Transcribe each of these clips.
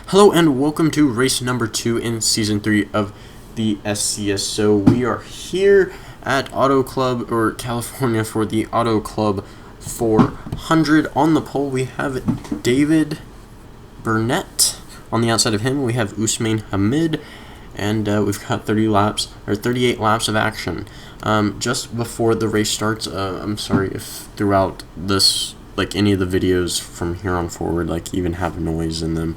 Hello and welcome to race number 2 in season 3 of the SCSO. We are here at Auto Club, or California, for the Auto Club 400. On the pole we have David Burnett. On the outside of him we have Usman Hamid, and we've got 38 laps of action. Just before the race starts, I'm sorry if throughout this, like, any of the videos from here on forward, like, even have noise in them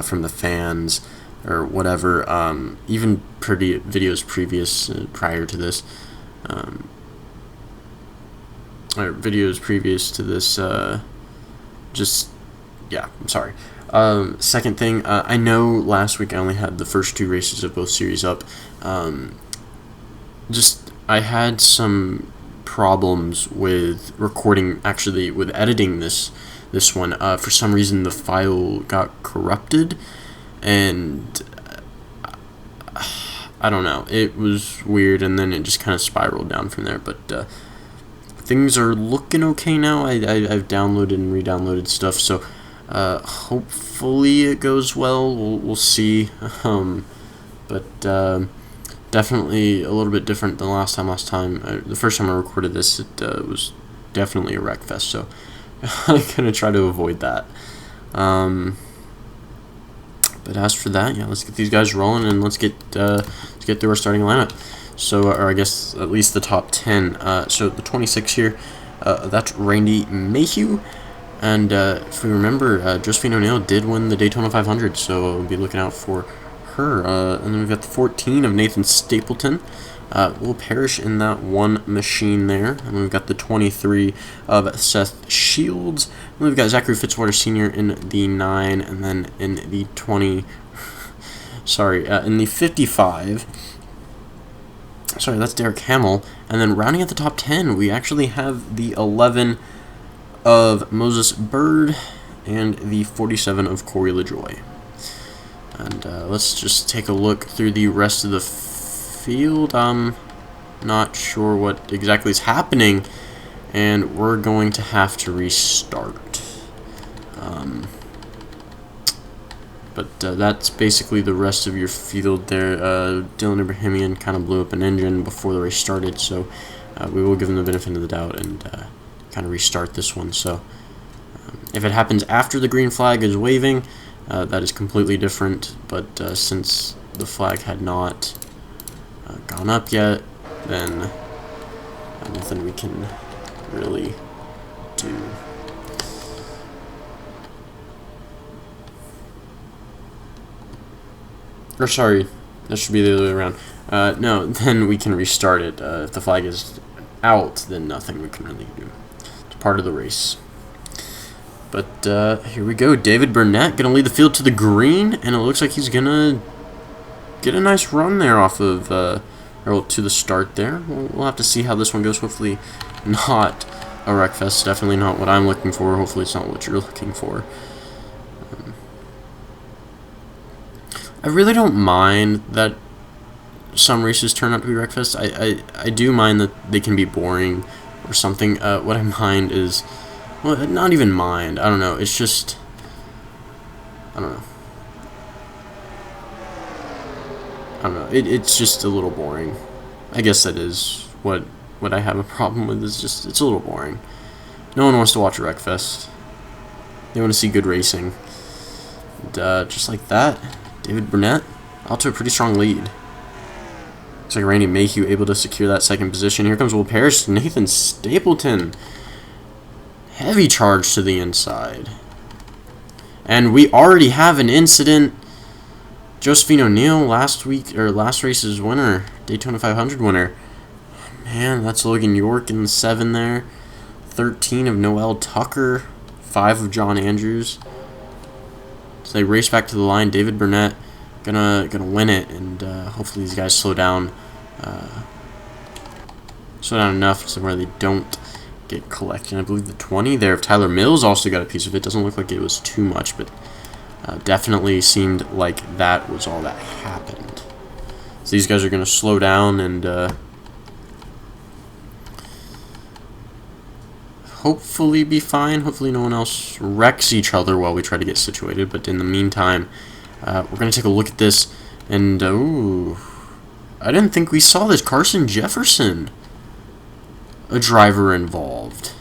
from the fans or whatever. Even videos prior to this, or videos previous to this, I'm sorry. Second thing, I know last week I only had the first 2 races of both series up. I had some problems with recording, actually with editing this one. For some reason the file got corrupted, and I don't know, it was weird, and then it just kind of spiraled down from there. But things are looking okay now. I've downloaded and re-downloaded stuff, so hopefully it goes well. We'll see. But definitely a little bit different than last time. The first time I recorded this, it was definitely a wreck fest, so I'm gonna try to avoid that. But as for that, yeah, let's get these guys rolling, and let's get through our starting lineup. So, or I guess at least the top 10. So the 26 here, that's Randy Mayhew. And if we remember, Josephine O'Neill did win the Daytona 500, so we'll be looking out for her. And then we've got the 14 of Nathan Stapleton. Will Parrish in that one machine there. And we've got the 23 of Seth Shields. And we've got Zachary Fitzwater Sr. in the 9, and then in the 20. In the 55. Sorry, that's Derek Hamill. And then rounding at the top 10, we actually have the 11 of Moses Bird and the 47 of Corey LaJoy. And let's just take a look through the rest of the field. I'm not sure what exactly is happening, and we're going to have to restart. But that's basically the rest of your field there. Dylan Ibrahimian kind of blew up an engine before the race started, so we will give him the benefit of the doubt and kind of restart this one. So if it happens after the green flag is waving, that is completely different, but since the flag had not gone up yet, then nothing we can really do. Or sorry, that should be the other way around. No, then we can restart it. If the flag is out, then nothing we can really do. It's part of the race. But here we go. David Burnett gonna lead the field to the green, and it looks like he's gonna get a nice run there off of, or to the start there. We'll have to see how this one goes. Hopefully not a wreck fest. Definitely not what I'm looking for. Hopefully it's not what you're looking for. I really don't mind that some races turn out to be wreck fest. I do mind that they can be boring or something. What I mind is, well, not even mind. I don't know. It's just, I don't know. It's just a little boring. I guess that is what I have a problem with. Is just, it's a little boring. No one wants to watch a wreck fest. They want to see good racing. And, just like that, David Burnett out to a pretty strong lead. Looks like Randy Mayhew able to secure that second position. Here comes Will Parrish, Nathan Stapleton. Heavy charge to the inside. And we already have an incident. Josephine O'Neill, last race's winner, Daytona 500 winner. Man, that's Logan York in the 7 there. 13 of Noel Tucker. 5 of John Andrews. So they race back to the line. David Burnett gonna win it, and hopefully these guys slow down enough to where they don't get collected. I believe the 20 there of Tyler Mills also got a piece of it. Doesn't look like it was too much, but definitely seemed like that was all that happened. So these guys are gonna slow down and hopefully be fine. Hopefully no one else wrecks each other while we try to get situated. But in the meantime, we're going to take a look at this. And, ooh, I didn't think we saw this. Carson Jefferson, a driver involved.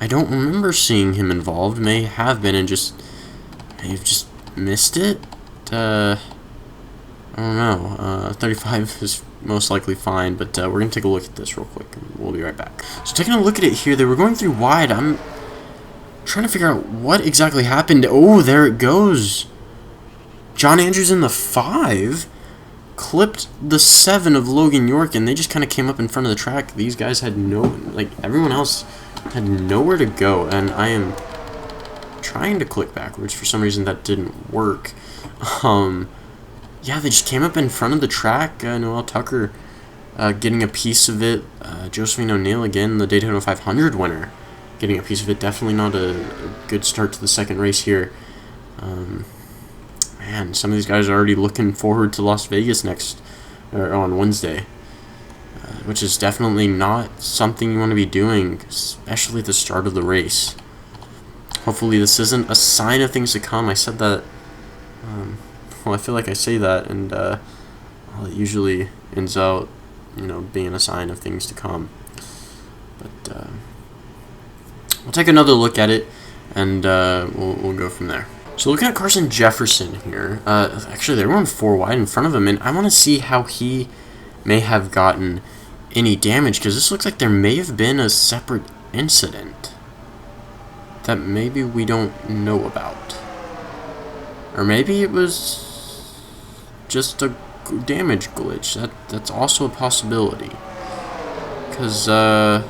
I don't remember seeing him involved. May have been and may have just missed it. I don't know. 35 is most likely fine, but we're going to take a look at this real quick, and we'll be right back. So taking a look at it here, they were going through wide. I'm trying to figure out what exactly happened. Oh, there it goes. John Andrews in the 5 clipped the 7 of Logan York, and they just kind of came up in front of the track. These guys had everyone else had nowhere to go, and I am trying to click backwards. For some reason, that didn't work. Yeah, they just came up in front of the track. Noel Tucker getting a piece of it. Josephine O'Neill, again, the Daytona 500 winner, getting a piece of it. Definitely not a good start to the second race here. Man, some of these guys are already looking forward to Las Vegas on Wednesday, which is definitely not something you want to be doing, especially at the start of the race. Hopefully this isn't a sign of things to come. I said that, well, I feel like I say that, and well, it usually ends out, being a sign of things to come. But we'll take another look at it, and we'll go from there. So looking at Carson Jefferson here, actually they were on 4 wide in front of him, and I want to see how he may have gotten any damage, because this looks like there may have been a separate incident that maybe we don't know about. Or maybe it was just a damage glitch. That's also a possibility. Because I'm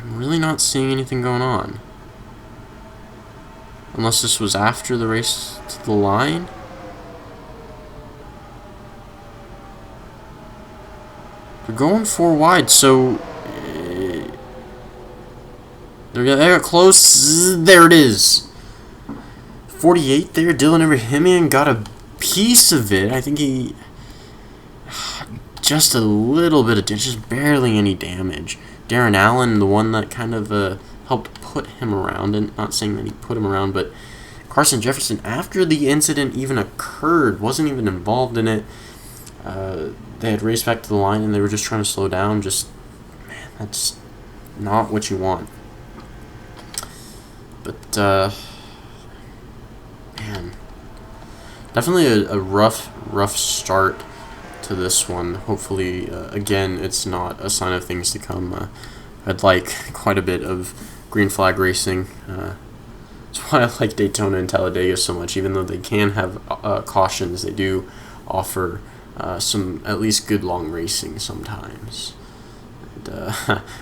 really not seeing anything going on. Unless this was after the race to the line. They're going 4 wide, so they got close. There it is. 48 there. Dylan Abrahamian got a piece of it. I think he just a little bit of just barely any damage. Darren Allen, the one that kind of helped put him around, and not saying that he put him around, but Carson Jefferson, after the incident even occurred, wasn't even involved in it. They had raced back to the line and they were just trying to slow down. Man, that's not what you want. But man, definitely a rough start to this one. Hopefully, again, it's not a sign of things to come. I'd like quite a bit of green flag racing. That's why I like Daytona and Talladega so much. Even though they can have cautions, they do offer some at least good long racing sometimes. And,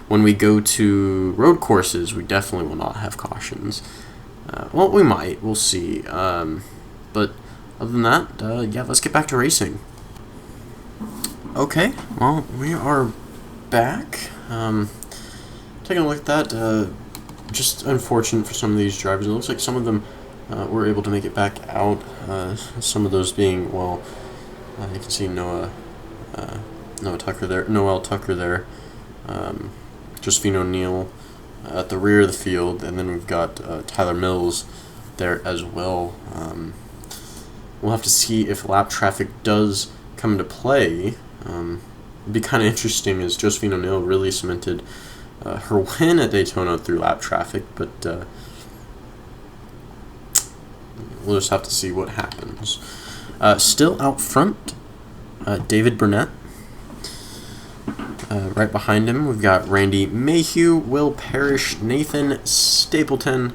when we go to road courses, we definitely will not have cautions. Well, we might. We'll see. But other than that, yeah, let's get back to racing. Okay, well, we are back. Taking a look at that, just unfortunate for some of these drivers. It looks like some of them were able to make it back out. Some of those being, well, you can see Noel Tucker there, Josephine O'Neill at the rear of the field, and then we've got Tyler Mills there as well. We'll have to see if lap traffic does come into play. It'd be kind of interesting, as Josephine O'Neill really cemented her win at Daytona through lap traffic, but we'll just have to see what happens. Still out front, David Burnett. Right behind him, we've got Randy Mayhew, Will Parrish, Nathan Stapleton,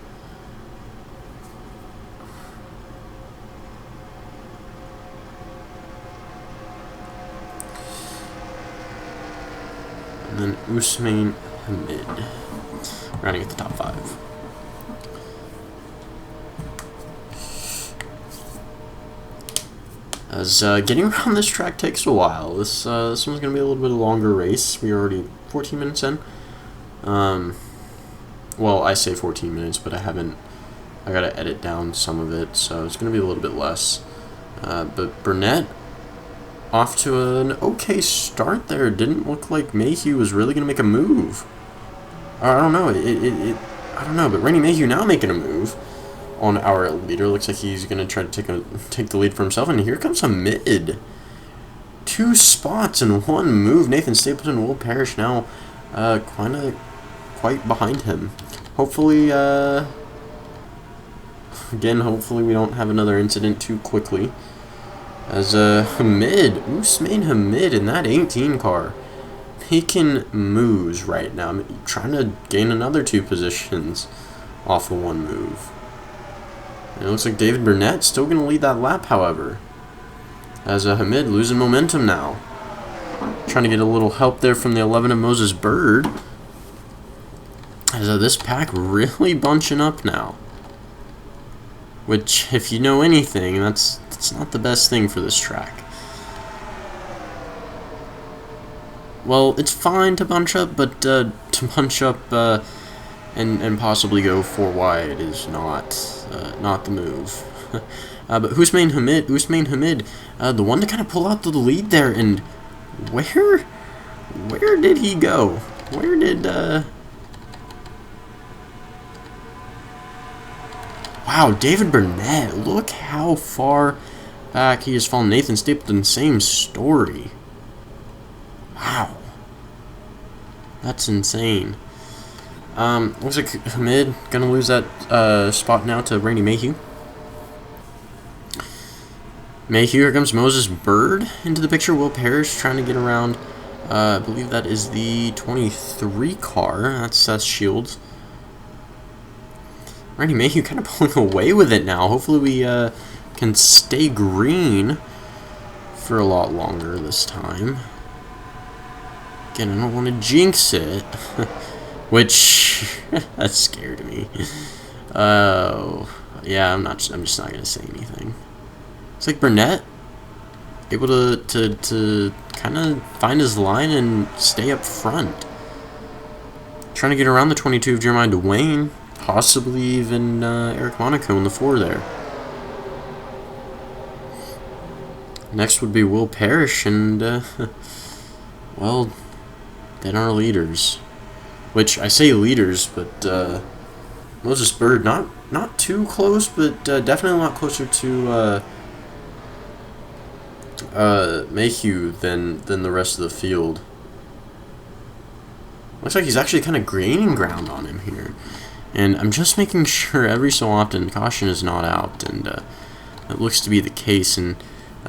and then Usman Hamid, rounding at the top 5. As getting around this track takes a while. This one's going to be a little bit of a longer race. We're already 14 minutes in. Well, I say 14 minutes, but I got to edit down some of it, so it's going to be a little bit less. But Burnett, off to an okay start there. Didn't look like Mayhew was really going to make a move. I don't know. I don't know, but Randy Mayhew now making a move on our leader. Looks like he's going to try to take the lead for himself. And here comes a mid. 2 spots in 1 move. Nathan Stapleton and Will Parrish now quite behind him. Hopefully, again, hopefully we don't have another incident too quickly. As Hamid, Ousmane Hamid in that 18 car, making moves right now. Trying to gain another 2 positions off of 1 move. And it looks like David Burnett still going to lead that lap, however. As Hamid losing momentum now. Trying to get a little help there from the 11 of Moses Bird. As this pack really bunching up now. Which, if you know anything, that's not the best thing for this track. Well, it's fine to bunch up, but to bunch up and possibly go 4 wide is not the move. But Ousmane Hamid, the one to kind of pull out the lead there, and where did he go? Where did Wow, David Burnett, look how far back he has fallen. Nathan Stapleton, same story. Wow. That's insane. Looks like Hamid gonna lose that spot now to Randy Mayhew. Here comes Moses Bird into the picture. Will Parrish trying to get around. I believe that is the 23 car. That's Shields. Randy Mayhew kind of pulling away with it now. Hopefully we can stay green for a lot longer this time. Again, I don't want to jinx it. Which that scared me. Oh, yeah, I'm just not gonna say anything. It's like Burnett able to kind of find his line and stay up front. Trying to get around the 22 of Jeremiah Dwayne, possibly even Eric Monaco in the 4 there. Next would be Will Parrish, and well, then our leaders. Which I say leaders, but Moses Bird not too close, but definitely a lot closer to Mayhew than the rest of the field. Looks like he's actually kind of gaining ground on him here, and I'm just making sure every so often caution is not out, and that looks to be the case. And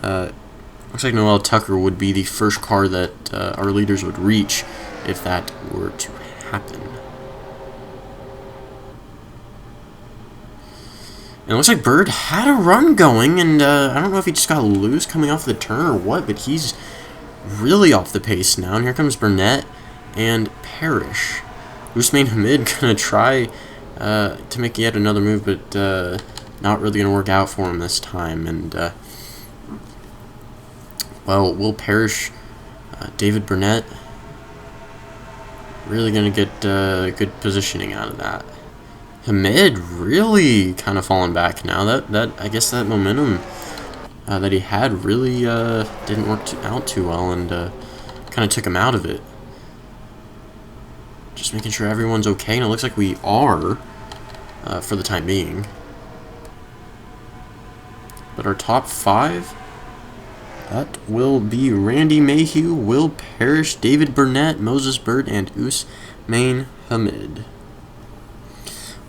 looks like Noel Tucker would be the first car that our leaders would reach if that were to happen. And it looks like Bird had a run going, and I don't know if he just got loose coming off the turn or what, but he's really off the pace now. And here comes Burnett and Parrish. Ousmane Hamid gonna try to make yet another move, but not really gonna work out for him this time. And well, Will Parrish, David Burnett, really gonna get good positioning out of that. Hamid really kind of falling back now. That I guess that momentum that he had really didn't work out too well, and kind of took him out of it. Just making sure everyone's okay, and it looks like we are for the time being. But our top 5, that will be Randy Mayhew, Will Parrish, David Burnett, Moses Bird, and Ousmane Hamid.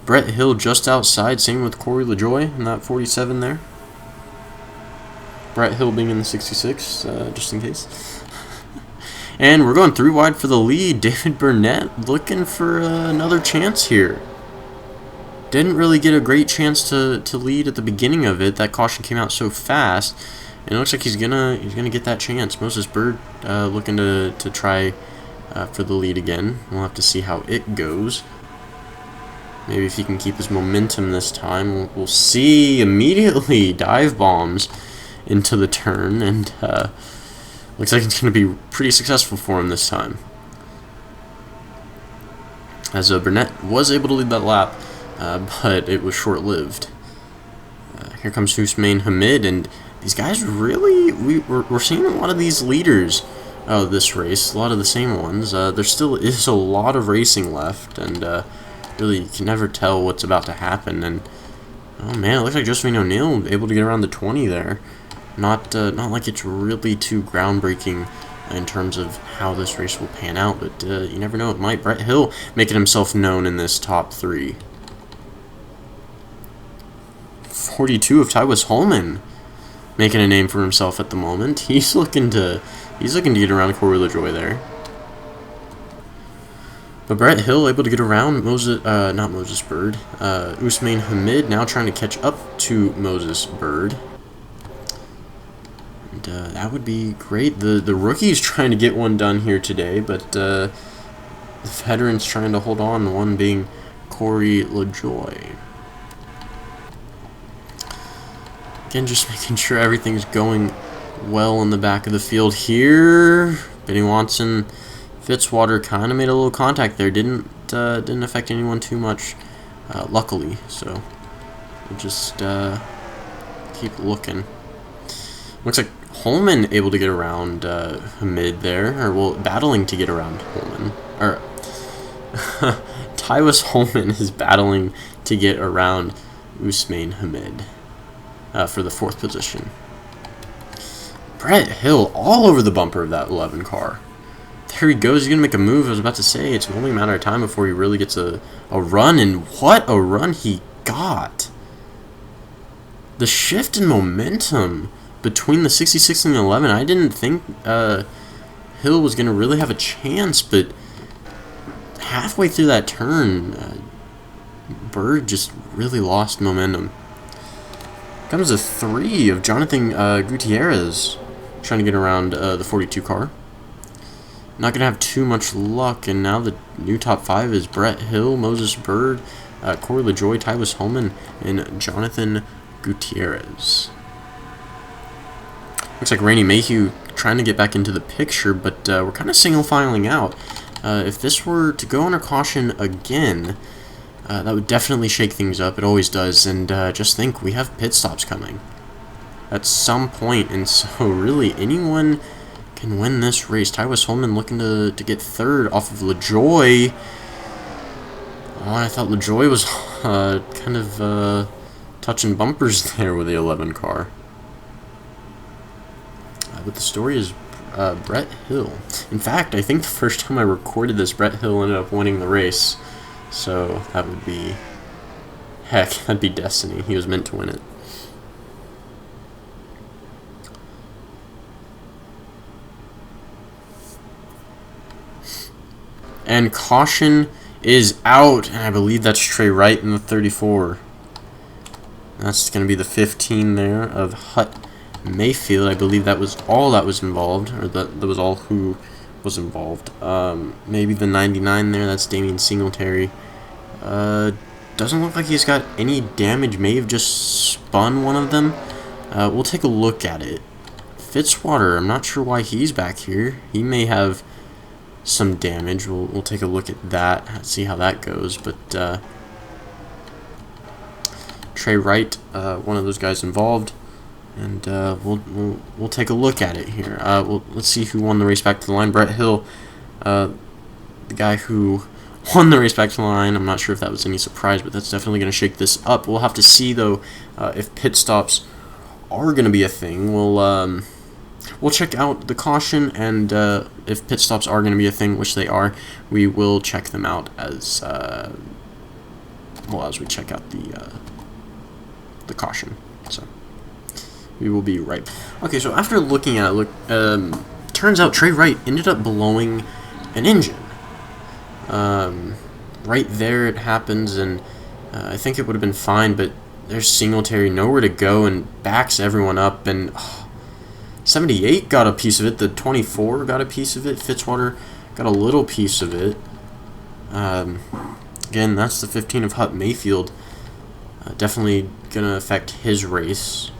Brett Hill just outside, same with Corey LaJoy in that 47 there. Brett Hill being in the 66, just in case. And we're going 3 wide for the lead. David Burnett looking for another chance here. Didn't really get a great chance to lead at the beginning of it. That caution came out so fast, and it looks like he's gonna get that chance. Moses Bird looking to try for the lead again. We'll have to see how it goes. Maybe if he can keep his momentum this time. We'll see. Immediately dive bombs into the turn, and looks like it's going to be pretty successful for him this time. As Burnett was able to lead that lap, but it was short-lived. Here comes Ousmane Hamid, and these guys really, we're seeing a lot of these leaders of this race, a lot of the same ones. There still is a lot of racing left, and really you can never tell what's about to happen. And oh man, it looks like Josephine O'Neill able to get around the 20 there. Not like it's really too groundbreaking in terms of how this race will pan out, but you never know, it might. Brett Hill making himself known in this top 3. 42 of Tywis Holman making a name for himself at the moment. He's looking to get around Corey LaJoy there. But Brett Hill able to get around not Moses Bird. Ousmane Hamid now trying to catch up to Moses Bird. And that would be great. The rookie's trying to get one done here today, but the veteran's trying to hold on, one being Corey LaJoy. Again, just making sure everything's going well in the back of the field here. Benny Watson, Fitzwater kind of made a little contact there. Didn't affect anyone too much, luckily. So we'll just keep looking. Looks like Holman able to get around Hamid there, or well, battling to get around Holman. Or Tywis Holman is battling to get around Ousmane Hamid for the 4th position. Brett Hill all over the bumper of that 11 car. There he goes. He's going to make a move. I was about to say, it's only a matter of time before he really gets a run, and what a run he got. The shift in momentum between the 66 and the 11, I didn't think Hill was going to really have a chance, but halfway through that turn, Bird just really lost momentum. Comes a 3 of Jonathan Gutierrez trying to get around the 42 car. Not going to have too much luck, and now the new top 5 is Brett Hill, Moses Bird, Corey LaJoy, Tywis Holman, and Jonathan Gutierrez. Looks like Rainey Mayhew trying to get back into the picture, but we're kind of single filing out. If this were to go under caution again, that would definitely shake things up. It always does, and just think, we have pit stops coming at some point, and so really anyone can win this race. Tywis Holman looking to get 3rd off of LaJoy. Oh, I thought LaJoy was kind of touching bumpers there with the 11 car. But the story is Brett Hill. In fact, I think the first time I recorded this, Brett Hill ended up winning the race. So that would be, heck, that'd be destiny. He was meant to win it. And caution is out, and I believe that's Trey Wright in the 34. That's going to be the 15 there of Hut Mayfield. I believe that was all that was involved, or that was all who was involved. Maybe the 99 there, that's Damian Singletary. Doesn't look like he's got any damage. May have just spun one of them. We'll take a look at it. Fitzwater, I'm not sure why he's back here. He may have some damage. We'll take a look at that, see how that goes. But Trey Wright, one of those guys involved, and we'll take a look at it here. Let's see who won the race back to the line. Brett Hill, the guy who won the race back to the line. I'm not sure if that was any surprise, but that's definitely going to shake this up. We'll have to see though if pit stops are going to be a thing. We'll check out the caution, and if pit stops are going to be a thing, which they are, we will check them out as as we check out the caution. So we will be right. Okay, so after looking at it, turns out Trey Wright ended up blowing an engine. Right there it happens, and I think it would have been fine, but there's Singletary, nowhere to go, and backs everyone up, and 78 got a piece of it, the 24 got a piece of it, Fitzwater got a little piece of it. Again, that's the 15 of Hut Mayfield. Definitely going to affect his race.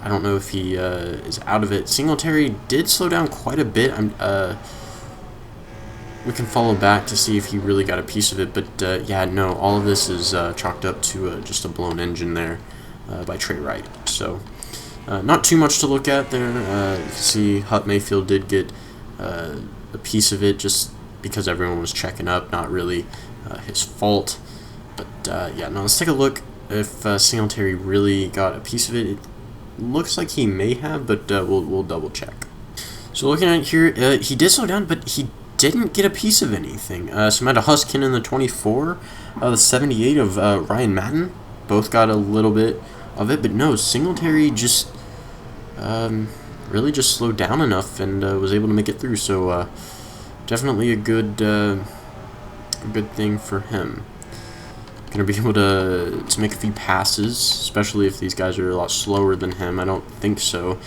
I don't know if he is out of it. Singletary did slow down quite a bit. We can follow back to see if he really got a piece of it, but yeah, no, all of this is chalked up to just a blown engine there by Trey Wright. So Not too much to look at there. You can see Hut Mayfield did get a piece of it just because everyone was checking up, not really his fault. But yeah, no, let's take a look if Singletary really got a piece of it. It looks like he may have, but we'll double check. So looking at it here, he did slow down, but he didn't get a piece of anything. So Matt Huskin in the 24, the 78 of Ryan Madden, both got a little bit of it, but no, Singletary just really just slowed down enough and was able to make it through. So definitely a good thing for him. Gonna be able to make a few passes, especially if these guys are a lot slower than him. I don't think so.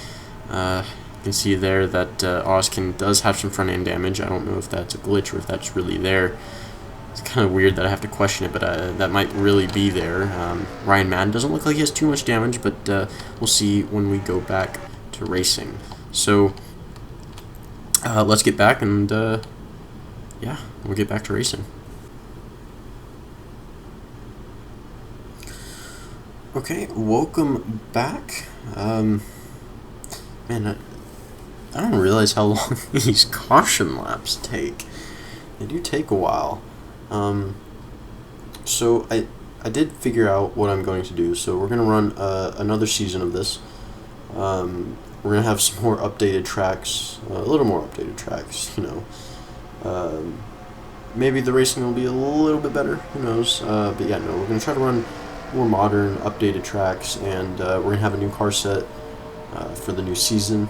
You can see there that Oskin does have some front end damage. I don't know if that's a glitch or if that's really there. It's kind of weird that I have to question it, but that might really be there. Ryan Madden doesn't look like he has too much damage, but we'll see when we go back to racing. So let's get back and yeah, we'll get back to racing. Okay, welcome back. Man, I don't realize how long these caution laps take. They do take a while. So I did figure out what I'm going to do. So we're going to run another season of this. We're going to have some more updated tracks, a little more updated tracks, you know. Maybe the racing will be a little bit better, who knows. But yeah, no, we're going to try to run more modern, updated tracks, and we're going to have a new car set for the new season.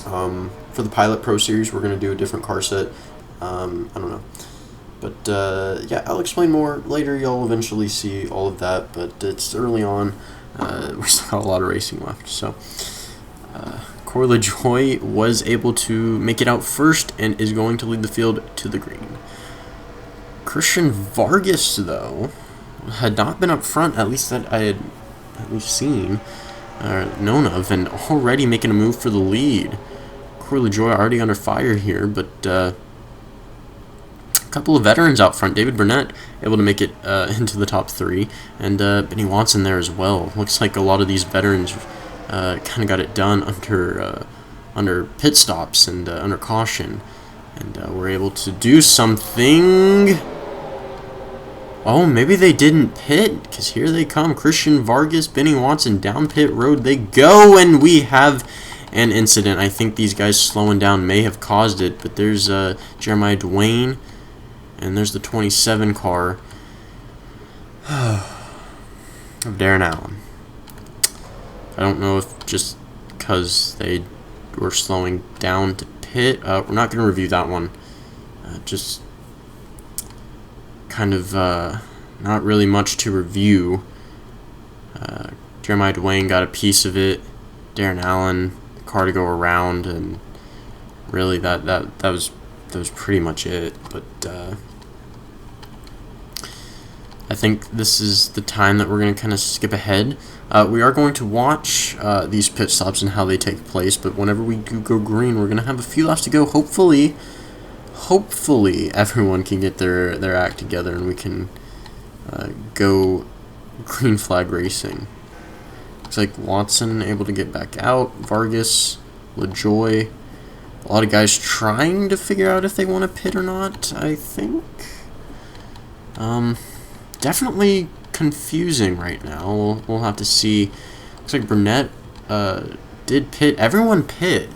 For the Pilot Pro Series, we're going to do a different car set. I don't know. But yeah, I'll explain more later. Y'all eventually see all of that, but it's early on. We still got a lot of racing left. So Corey LaJoie was able to make it out first and is going to lead the field to the green. Christian Vargas, though, had not been up front, at least that I had at least seen or known of, and already making a move for the lead. Corey LaJoie already under fire here, but a couple of veterans out front. David Burnett able to make it into the top three, and Benny Watson there as well. Looks like a lot of these veterans kind of got it done under pit stops and under caution, and were able to do something. Oh, maybe they didn't pit, because here they come. Christian Vargas, Benny Watson, down pit road they go, and we have an incident. I think these guys slowing down may have caused it, but there's Jeremiah Dwayne, and there's the 27 car of Darren Allen. I don't know if just because they were slowing down to pit. We're not going to review that one. Just kind of not really much to review. Jeremiah Dwayne got a piece of it. Darren Allen, the car to go around, and really that was pretty much it. But I think this is the time that we're going to kind of skip ahead. We are going to watch these pit stops and how they take place, but whenever we do go green, we're going to have a few laps to go. Hopefully everyone can get their act together and we can go green flag racing. Looks like Watson able to get back out. Vargas, LaJoie. A lot of guys trying to figure out if they want to pit or not, I think. Definitely confusing right now. We'll have to see. Looks like Burnett did pit. Everyone pit.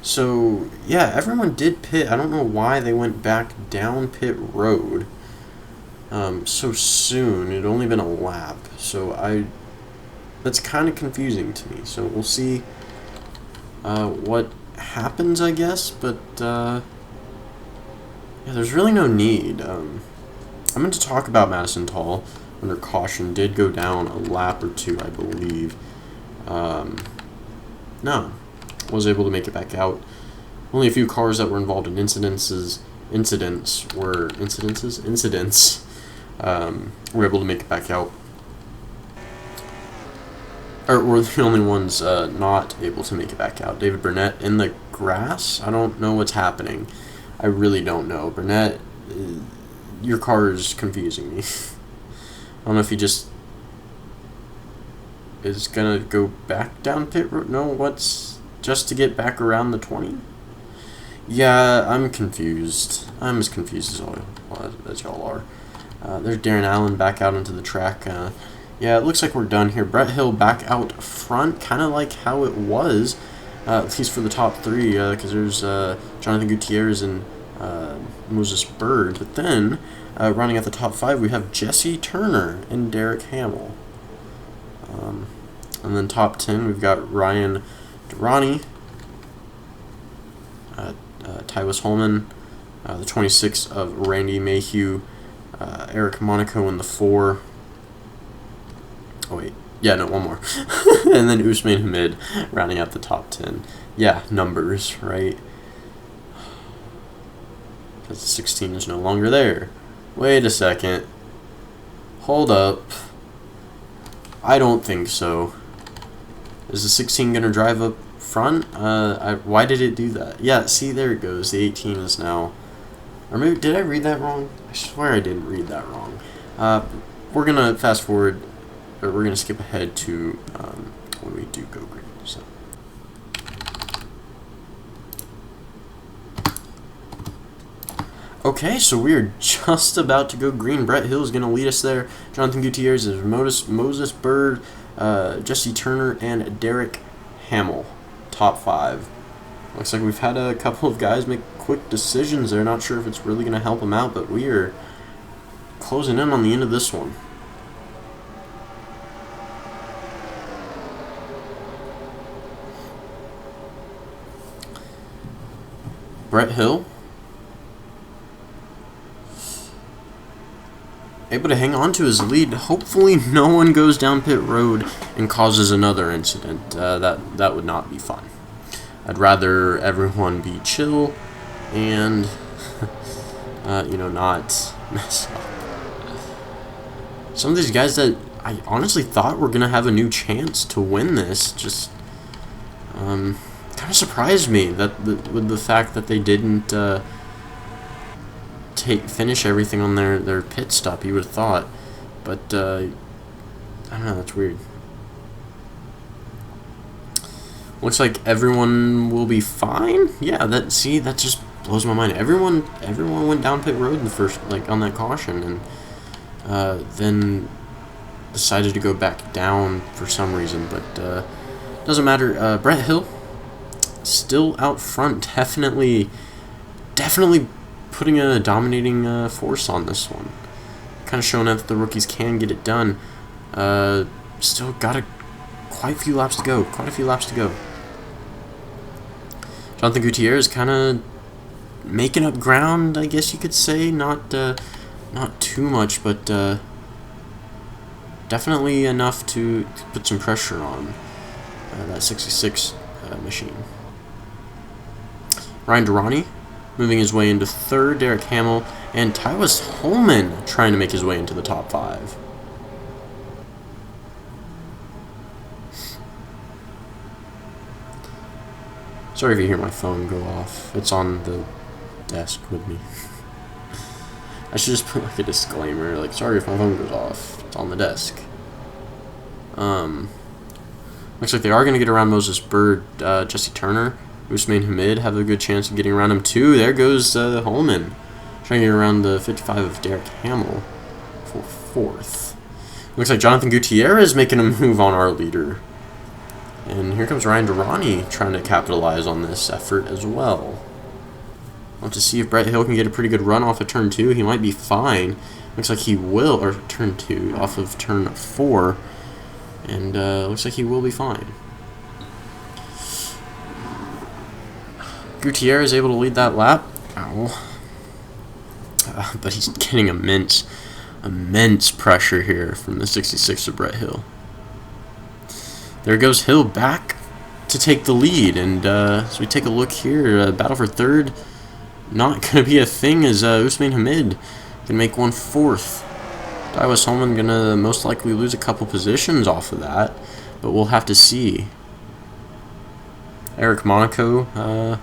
So, yeah, everyone did pit. I don't know why they went back down pit road so soon. It had only been a lap. So, that's kind of confusing to me. So, we'll see what happens, I guess. But, yeah, there's really no need. I'm going to talk about Madison Tall. Under caution, did go down a lap or two, I believe. No. Was able to make it back out. Only a few cars that were involved in incidents were able to make it back out. Or were the only ones not able to make it back out. David Burnett in the grass? I don't know what's happening. I really don't know. Burnett, your car is confusing me. I don't know if he just is gonna go back down pit road. No, what's just to get back around the 20? Yeah, I'm confused. I'm as confused as y'all are. There's Darren Allen back out into the track. Yeah, it looks like we're done here. Brett Hill back out front, kind of like how it was, at least for the top three, because there's Jonathan Gutierrez and Moses Bird. But then, running at the top five, we have Jesse Turner and Derek Hamill. And then top 10, we've got Ryan Durrani, Tyus Holman, the 26 of Randy Mayhew, Eric Monaco in the 4. Oh wait, yeah, no, one more. And then Usman Hamid rounding out the top 10. Yeah, numbers, right? Because 16 is no longer there. Wait a second. Hold up. I don't think so. Is the 16 going to drive up front? Why did it do that? Yeah, see, there it goes. The 18 is now... Or maybe, did I read that wrong? I swear I didn't read that wrong. We're going to fast forward, or we're going to skip ahead to when we do go green. So. Okay, so we are just about to go green. Brett Hill is going to lead us there. Jonathan Gutierrez is Moses Bird, Jesse Turner, and Derek Hamill. Top 5. Looks like we've had a couple of guys make quick decisions there. Not sure if it's really going to help them out, but we are closing in on the end of this one. Brett Hill able to hang on to his lead. Hopefully no one goes down pit road and causes another incident. That would not be fun. I'd rather everyone be chill and not mess up. Some of these guys that I honestly thought were gonna have a new chance to win this just kind of surprised me that with the fact that they didn't finish everything on their pit stop. You would have thought, but I don't know. That's weird. Looks like everyone will be fine. Yeah, that just blows my mind. Everyone went down pit road in the first, on that caution, and then decided to go back down for some reason. But doesn't matter. Brett Hill still out front, definitely putting a dominating force on this one. Kind of showing that the rookies can get it done. Still got quite a few laps to go. Jonathan Gutierrez kind of making up ground, I guess you could say. Not too much, but definitely enough to put some pressure on that 66 machine. Ryan Durrani moving his way into third. Derek Hamill and Tyus Holman trying to make his way into the top 5. Sorry if you hear my phone go off. It's on the desk with me. I should just put a disclaimer, sorry if my phone goes off. It's on the desk. Looks like they are going to get around Moses Bird. Jesse Turner, Usman Hamid have a good chance of getting around him too. There goes Holman, trying to get around the 55 of Derek Hamill for 4th. Looks like Jonathan Gutierrez making a move on our leader. And here comes Ryan Durrani trying to capitalize on this effort as well. Want to see if Brett Hill can get a pretty good run off of turn 2. He might be fine. Looks like he will, or turn 2, off of turn 4. And looks like he will be fine. Gutierrez able to lead that lap. Ow. But he's getting immense pressure here from the 66 of Brett Hill. There goes Hill back to take the lead, and as we take a look here, battle for third, not going to be a thing as Usman Hamid can make 4th. Tyus Holman going to most likely lose a couple positions off of that, but we'll have to see. Eric Monaco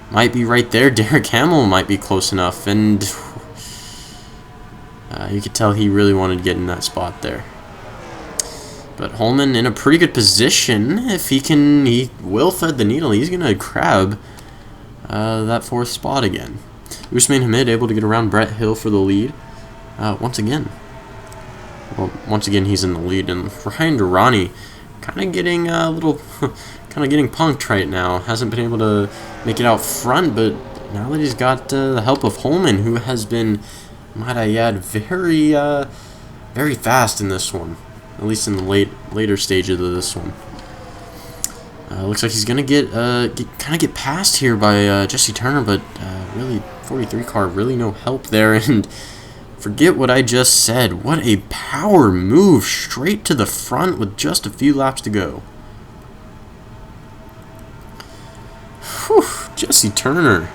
might be right there. Derek Hamill might be close enough, and you could tell he really wanted to get in that spot there. But Holman in a pretty good position. If he will thread the needle. He's going to grab that 4th spot again. Usman Hamid able to get around Brett Hill for the lead once again. Well, once again he's in the lead, and Ryan Durrani kind of getting a little, kind of getting punked right now. Hasn't been able to make it out front, but now that he's got the help of Holman, who has been, might I add, very, very fast in this one. At least in the later stages of this one. Looks like he's gonna get passed here by Jesse Turner, but really 43 car, really no help there. And forget what I just said. What a power move straight to the front with just a few laps to go. Whew, Jesse Turner.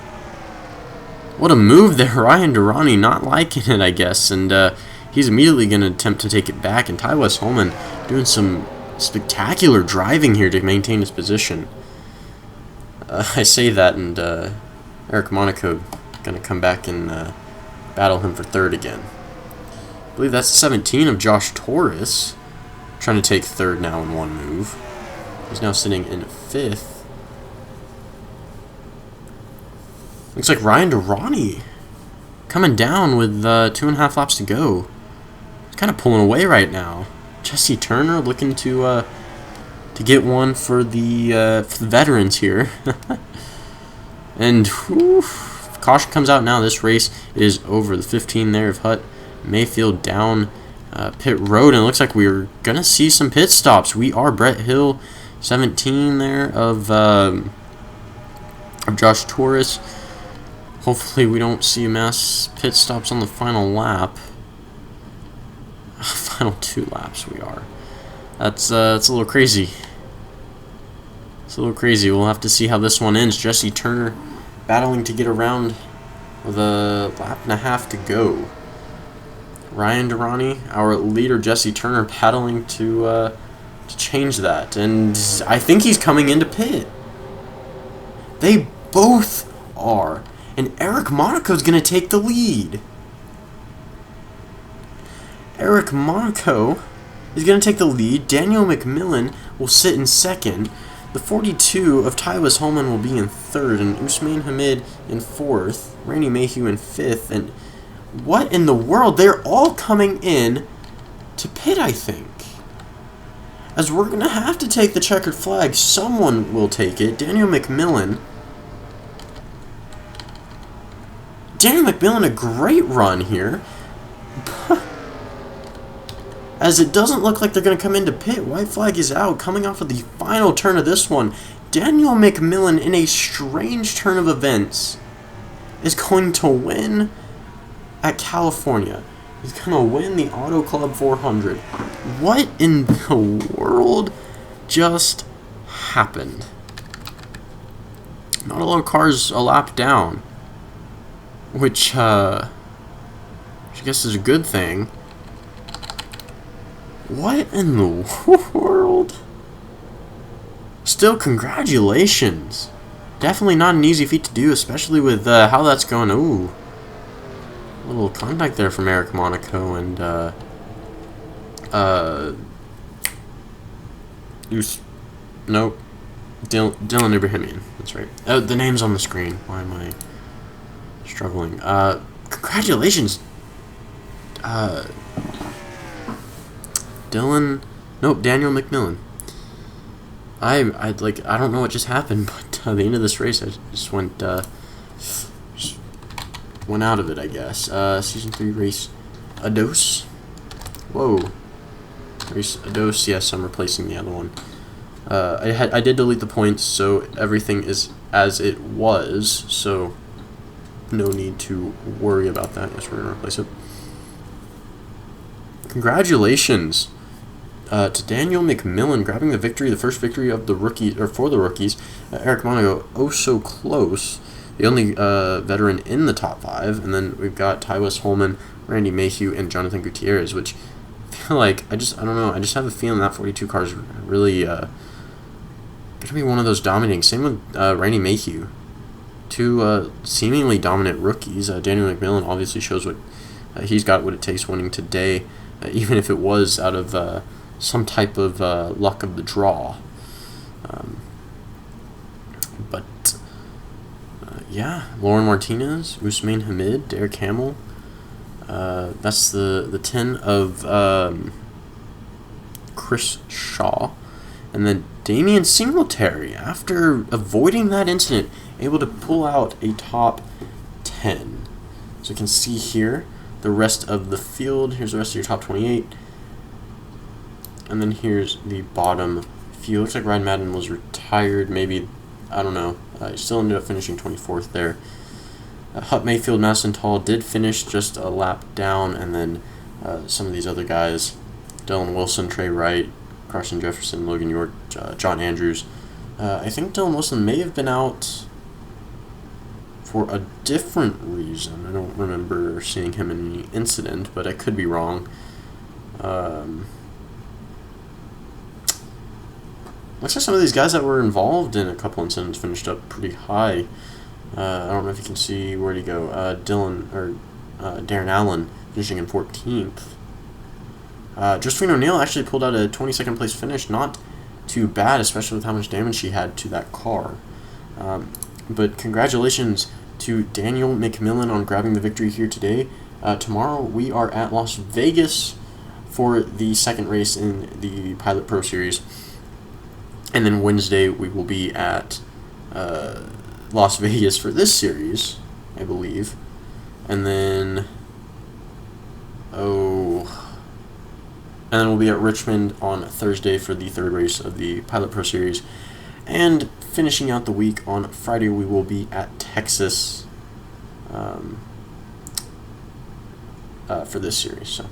What a move there. Ryan Durrani not liking it, I guess, and he's immediately going to attempt to take it back, and Ty West Holman doing some spectacular driving here to maintain his position. I say that, and Eric Monaco going to come back and battle him for 3rd again. I believe that's 17 of Josh Torres, trying to take 3rd now in one move. He's now sitting in 5th. Looks like Ryan Durrani coming down with 2.5 laps to go. He's kind of pulling away right now. Jesse Turner looking to get one for the veterans here. And whew, caution comes out now. This race is over. The 15 there of Hutt Mayfield down pit road, and it looks like we're gonna see some pit stops. We are Brett Hill, 17 there of Josh Torres. Hopefully we don't see mass pit stops on the final lap. Final 2 laps we are. That's a little crazy. It's a little crazy. We'll have to see how this one ends. Jesse Turner battling to get around with a lap and a half to go. Ryan Durrani, our leader, Jesse Turner, battling to change that. And I think he's coming into pit. They both are. And Eric Monaco's going to take the lead. Eric Monaco is going to take the lead. Daniel McMillan will sit in 2nd. The 42 of Ty West Holman will be in 3rd. And Usman Hamid in 4th. Randy Mayhew in 5th. And what in the world? They're all coming in to pit, I think. As we're going to have to take the checkered flag. Someone will take it. Daniel McMillan. Daniel McMillan, a great run here. As it doesn't look like they're going to come into pit. White flag is out. Coming off of the final turn of this one, Daniel McMillan, in a strange turn of events, is going to win at California. He's going to win the Auto Club 400. What in the world just happened? Not a lot of cars a lap down. Which I guess is a good thing. What in the world? Still, congratulations. Definitely not an easy feat to do, especially with how that's going. Ooh. A little contact there from Eric Monaco and nope. Dylan Ibrahimian. That's right. The name's on the screen. Why am I struggling? Congratulations. Daniel McMillan. I don't know what just happened, but at the end of this race, I just went out of it, I guess. Season 3 race Ados. Whoa. Race Ados. Yes, I'm replacing the other one. I did delete the points, so everything is as it was. So no need to worry about that. Yes, we're gonna replace it. Congratulations to Daniel McMillan grabbing the victory, the first victory of the rookie or for the rookies. Eric Monaco, oh so close, the only veteran in the top 5, and then we've got Ty West Holman, Randy Mayhew, and Jonathan Gutierrez. Which I feel like I don't know. I just have a feeling that 42 car is really gonna be one of those dominating. Same with Randy Mayhew. 2 seemingly dominant rookies. Daniel McMillan obviously shows what he's got, what it takes winning today, even if it was out of some type of luck of the draw. But yeah, Lauren Martinez, Usman Hamid, Derek Hamill. That's the 10 of Chris Shaw. And then Damian Singletary, after avoiding that incident, able to pull out a top 10. So you can see here the rest of the field. Here's the rest of your top 28. And then here's the bottom field. Looks like Ryan Madden was retired. Maybe, I don't know. He still ended up finishing 24th there. Hutt Mayfield, Madison Tall did finish just a lap down. And then some of these other guys, Dylan Wilson, Trey Wright, Carson Jefferson, Logan York, John Andrews. I think Dylan Wilson may have been out for a different reason. I don't remember seeing him in any incident, but I could be wrong. Looks like some of these guys that were involved in a couple incidents finished up pretty high. I don't know if you can see, where'd he go? Darren Allen finishing in 14th. Josephine O'Neill actually pulled out a 22nd place finish. Not too bad, especially with how much damage she had to that car. But congratulations to Daniel McMillan on grabbing the victory here today. Tomorrow we are at Las Vegas for the second race in the Pilot Pro Series. And then Wednesday we will be at Las Vegas for this series, I believe. And then we'll be at Richmond on Thursday for the third race of the Pilot Pro Series. And finishing out the week on Friday, we will be at Texas for this series. So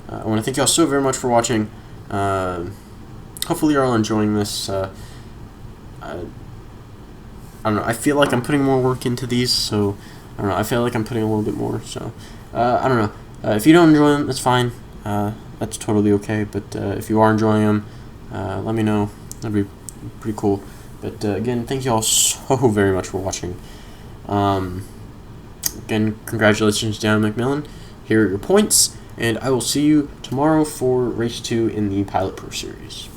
I want to thank you all so very much for watching. Hopefully you're all enjoying this. I don't know. I feel like I'm putting more work into these, so I don't know. I feel like I'm putting a little bit more. So I don't know. If you don't enjoy them, that's fine. That's totally okay. But if you are enjoying them, let me know. That'd be pretty cool. But again, thank you all so very much for watching. Again, congratulations, Dan McMillan. Here are your points, and I will see you tomorrow for Race 2 in the Pilot Pro Series.